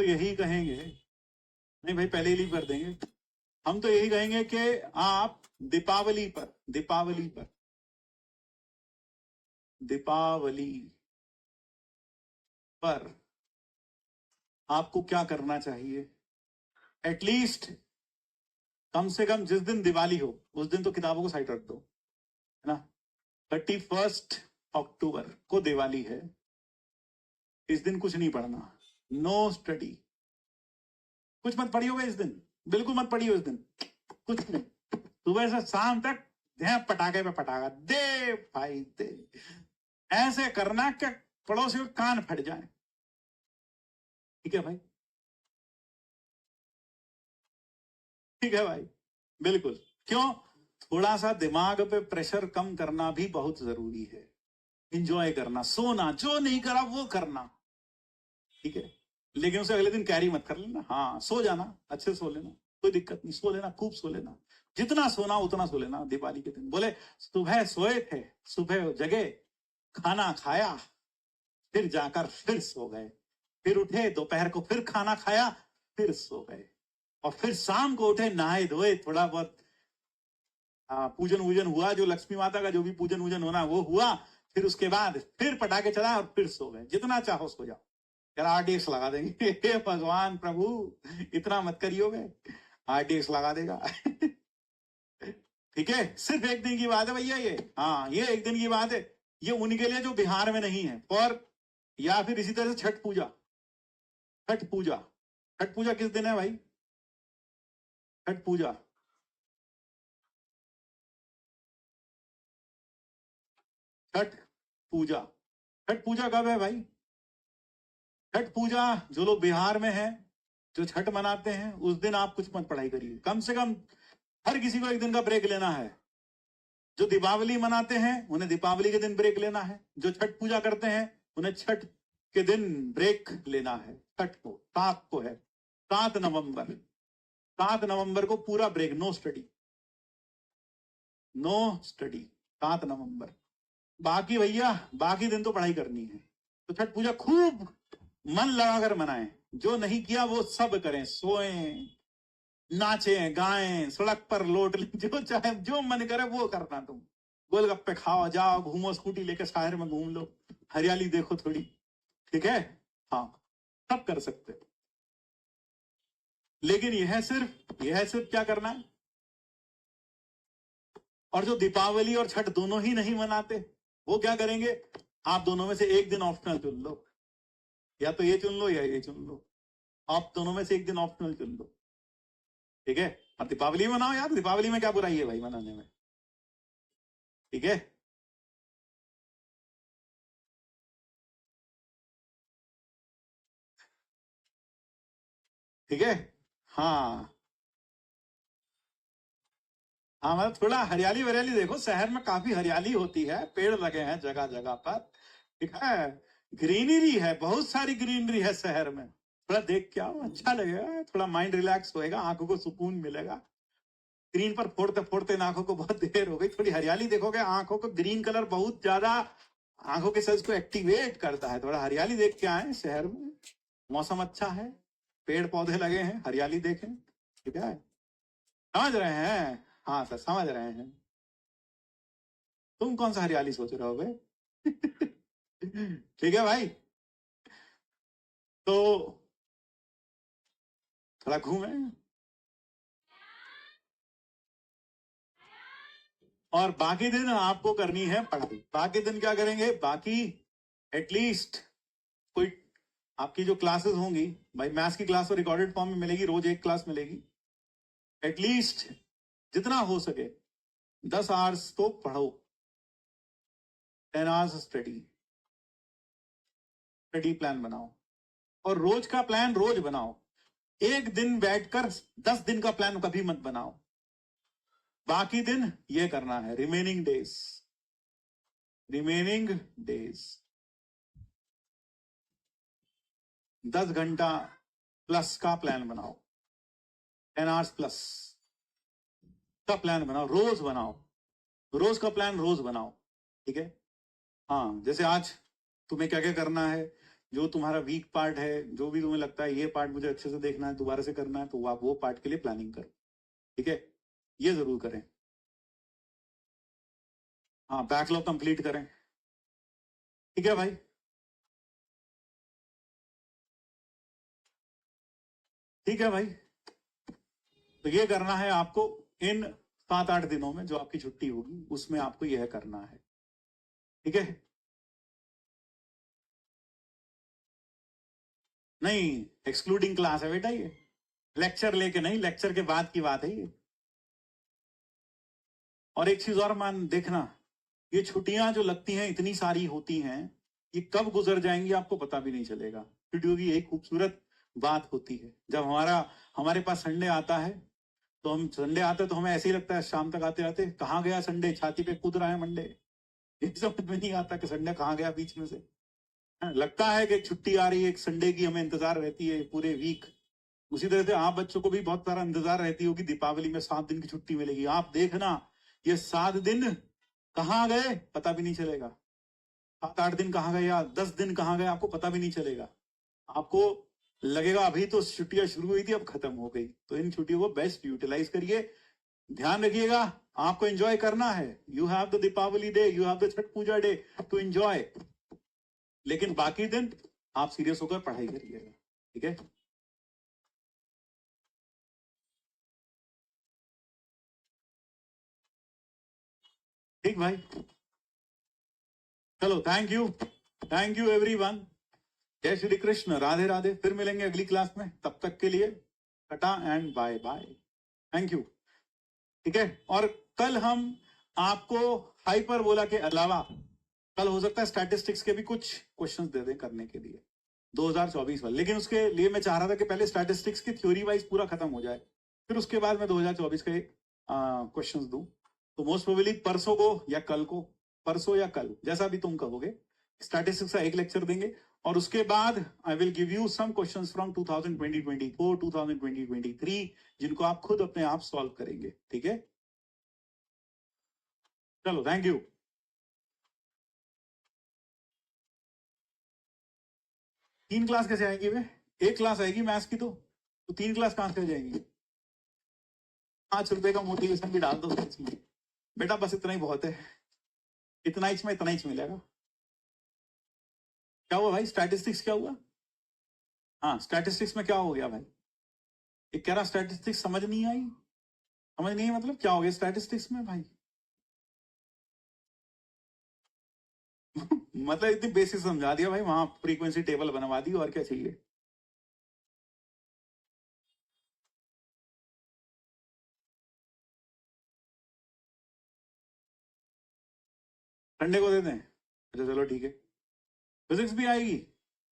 तो यही कहेंगे, नहीं भाई पहले ही लीव कर देंगे, हम तो यही कहेंगे कि आप दीपावली पर आपको क्या करना चाहिए, एटलीस्ट कम से कम जिस दिन दिवाली हो उस दिन तो किताबों को साइड रख दो, है ना। 31 अक्टूबर को दिवाली है, इस दिन कुछ नहीं पढ़ना, नो स्टडी, कुछ मत पढ़िएगा इस दिन, बिल्कुल मत पढ़िए उस दिन, कुछ नहीं, सुबह से शाम तक पटाखे पे पटाखा दे भाई दे, ऐसे करना कि पड़ोसी के कान फट जाए, ठीक है भाई, ठीक है भाई, बिल्कुल। क्यों, थोड़ा सा दिमाग पे प्रेशर कम करना भी बहुत जरूरी है, इंजॉय करना, सोना, जो नहीं करा वो करना, ठीक है, लेकिन उसे अगले दिन कैरी मत कर लेना, हाँ सो जाना, अच्छे सो लेना, कोई दिक्कत नहीं, सो लेना, खूब सो लेना, जितना सोना उतना सो लेना। दिवाली के दिन बोले सुबह सोए थे, सुबह जगे, खाना खाया, फिर जाकर फिर सो गए, फिर उठे दोपहर को फिर खाना खाया, फिर सो गए, और फिर शाम को उठे, नहाए धोए, थोड़ा बहुत पूजन वूजन हुआ, जो लक्ष्मी माता का जो भी पूजन वूजन होना वो हुआ, फिर उसके बाद फिर पटाखे चलाए और फिर सो गए, जितना चाहो सो जाओ, यार आरडीएक्स लगा देंगे हे भगवान प्रभु इतना मत करियोगे, आरडीएक्स लगा देगा ठीक है, सिर्फ एक दिन की बात है भैया ये, हाँ ये एक दिन की बात है, ये उनके लिए जो बिहार में नहीं है, और या फिर इसी तरह से छठ पूजा, छठ पूजा, छठ पूजा किस दिन है भाई, छठ पूजा, छठ पूजा, छठ पूजा कब है भाई, छठ पूजा जो लोग बिहार में हैं, जो छठ मनाते हैं, उस दिन आप कुछ मत पढ़ाई करिए, कम से कम हर किसी को एक दिन का ब्रेक लेना है, जो दीपावली मनाते हैं उन्हें दीपावली के दिन ब्रेक लेना है, जो छठ पूजा करते हैं उन्हें छठ के दिन ब्रेक लेना है, छठ को 7 को है, 7 नवंबर, 7 नवंबर को पूरा break, no study, no study, 7 नवंबर, बाकी भैया बाकी दिन तो पढ़ाई करनी है, तो छठ पूजा खूब मन लगाकर मनाएं, जो नहीं किया वो सब करें, सोएं, नाचें, गाएं, सड़क पर लौट लें, जो चाहे जो मन करे वो करना, तुम गोलगप्पे खाओ, जाओ घूमो, स्कूटी लेके शहर में घूम लो, हरियाली देखो थोड़ी, ठीक है, हाँ सब कर सकते, लेकिन यह सिर्फ क्या करना है, और जो दीपावली और छठ दोनों ही नहीं मनाते वो क्या करेंगे, आप दोनों में से एक दिन ऑप्शनल चुन लो, या तो ये चुन लो या ये चुन लो, आप दोनों में से एक दिन ऑप्शनल चुन लो, ठीक है, और दीपावली मनाओ यार, दीपावली में क्या बुराई है भाई मनाने में, ठीक है, ठीक है, हाँ हाँ, मतलब थोड़ा हरियाली वरियाली देखो, शहर में काफी हरियाली होती है, पेड़ लगे हैं जगह जगह पर, ठीक है, ग्रीनरी है, बहुत सारी ग्रीनरी है शहर में, थोड़ा देख के आओ, अच्छा लगेगा, थोड़ा माइंड रिलैक्स होएगा, आंखों को सुकून मिलेगा, स्क्रीन पर फोड़ते फोड़ते आंखों को बहुत देर हो गई, थोड़ी हरियाली देखोगे, आंखों को ग्रीन कलर बहुत ज्यादा आंखों के सेल्स को एक्टिवेट करता है, थोड़ा हरियाली देख के आए शहर में, मौसम अच्छा है, पेड़ पौधे लगे हैं, हरियाली देखें, ठीक है, समझ रहे हैं, हाँ सर समझ रहे हैं, तुम कौन सा हरियाली सोच रहे हो भाई ठीक है भाई, तो थोड़ा घूमे, और बाकी दिन आपको करनी है पढ़ाई, बाकी दिन क्या करेंगे, बाकी एटलीस्ट कोई आपकी जो क्लासेस होंगी भाई, मैथ्स की क्लास तो रिकॉर्डेड फॉर्म में मिलेगी, रोज एक क्लास मिलेगी, एटलीस्ट जितना हो सके 10 आवर्स तो पढ़ो, 10 आवर्स स्टडी, स्टडी प्लान बनाओ, और रोज का प्लान रोज बनाओ, एक दिन बैठकर 10 दिन का प्लान कभी मत बनाओ, बाकी दिन ये करना है, रिमेनिंग डेज 10 घंटा प्लस का प्लान बनाओ, 10 आवर्स प्लस का प्लान बनाओ, रोज बनाओ, रोज का प्लान रोज बनाओ, ठीक है, हाँ जैसे आज तुम्हें क्या क्या करना है, जो तुम्हारा वीक पार्ट है, जो भी तुम्हें लगता है ये पार्ट मुझे अच्छे से देखना है, दोबारा से करना है, तो आप वो पार्ट के लिए प्लानिंग करो, ठीक है? ये जरूर करें। हाँ, बैकलॉग कंप्लीट करें, ठीक है भाई? ठीक है भाई, तो ये करना है आपको इन 7-8 दिनों में, जो आपकी छुट्टी होगी उसमें आपको यह करना है, ठीक है? नहीं, एक्सक्लूडिंग क्लास है बेटा ये, लेक्चर लेके नहीं, लेक्चर के बाद की बात है ये। और एक चीज और मान देखना, ये छुट्टियां जो लगती हैं इतनी सारी होती हैं, ये कब गुजर जाएंगी आपको पता भी नहीं चलेगा। छुट्टियों की एक खूबसूरत बात होती है, जब हमारे पास संडे आता है, तो हम संडे आते तो हमें ऐसे ही लगता है शाम तक आते आते कहाँ गया संडे, छाती पे कूद रहा है मंडे। ये समझ में नहीं आता कि संडे कहाँ गया बीच में से। लगता है कि एक छुट्टी आ रही है, एक संडे की हमें इंतजार रहती है पूरे वीक। उसी तरह से आप बच्चों को भी बहुत सारा इंतजार रहती होगी, दीपावली में 7 दिन की छुट्टी मिलेगी। आप देखना ये 7 दिन कहाँ गए पता भी नहीं चलेगा। 7-8 दिन कहाँ गए या 10 दिन कहाँ गए आपको पता भी नहीं चलेगा। आपको लगेगा अभी तो छुट्टियां शुरू हुई थी अब खत्म हो गई। तो इन छुट्टियों को बेस्ट यूटिलाइज करिए। ध्यान रखिएगा, आपको एंजॉय करना है। You have the Deepawali day, you have the Chhath Puja day to enjoy, लेकिन बाकी दिन आप सीरियस होकर पढ़ाई करिएगा, ठीक है? ठीक भाई, चलो, थैंक यू एवरीवन। जय श्री कृष्ण, राधे राधे। फिर मिलेंगे अगली क्लास में, तब तक के लिए tata and bye bye. Thank you, ठीक है? और कल हम आपको हाइपरबोला के अलावा कल हो सकता है स्टैटिस्टिक्स के भी कुछ क्वेश्चंस दे दें करने के लिए 2024 वाले, लेकिन उसके लिए मैं चाह रहा था कि पहले स्टैटिस्टिक्स की थ्योरी वाइज पूरा खत्म हो जाए, फिर उसके बाद मैं 2024 के क्वेश्चंस दूं। तो मोस्ट प्रोबेबली परसों को या कल को, परसों या कल जैसा भी तुम कहोगे, स्टैटिस्टिक्स का एक लेक्चर देंगे, और उसके बाद I will give you some questions from 2020-24 2020-23 जिनको आप खुद अपने आप सॉल्व करेंगे, ठीक है? चलो, थैंक यू। तीन क्लास कैसे आएंगी वे? एक क्लास आएगी मैथ्स की, तो 3 क्लास कहां से जाएंगी? 5 रुपए का मोटिवेशन भी डाल दो इसमें। बेटा बस इतना ही बहुत है, इतना ही में इतना ही मिलेगा। क्या हुआ भाई, स्टैटिस्टिक्स क्या हुआ? हाँ, स्टैटिस्टिक्स में क्या हो गया भाई? एक कह रहा स्टैटिस्टिक्स समझ नहीं आई। समझ नहीं आई मतलब क्या हो गया स्टैटिस्टिक्स में भाई? मतलब इतनी बेसिक समझा दिया भाई, वहां फ्रीक्वेंसी टेबल बनवा दी, और क्या चाहिए? संडे को दे दें? अच्छा चलो ठीक है। फिजिक्स भी आएगी?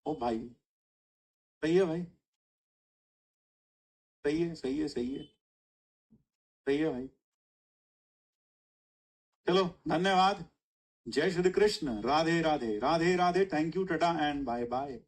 ओ भाई, सही है भाई, सही है सही है सही है सही है भाई। चलो, धन्यवाद। जय Shri Krishna, Radhe Radhe, Radhe Radhe. Thank you, tata and bye bye.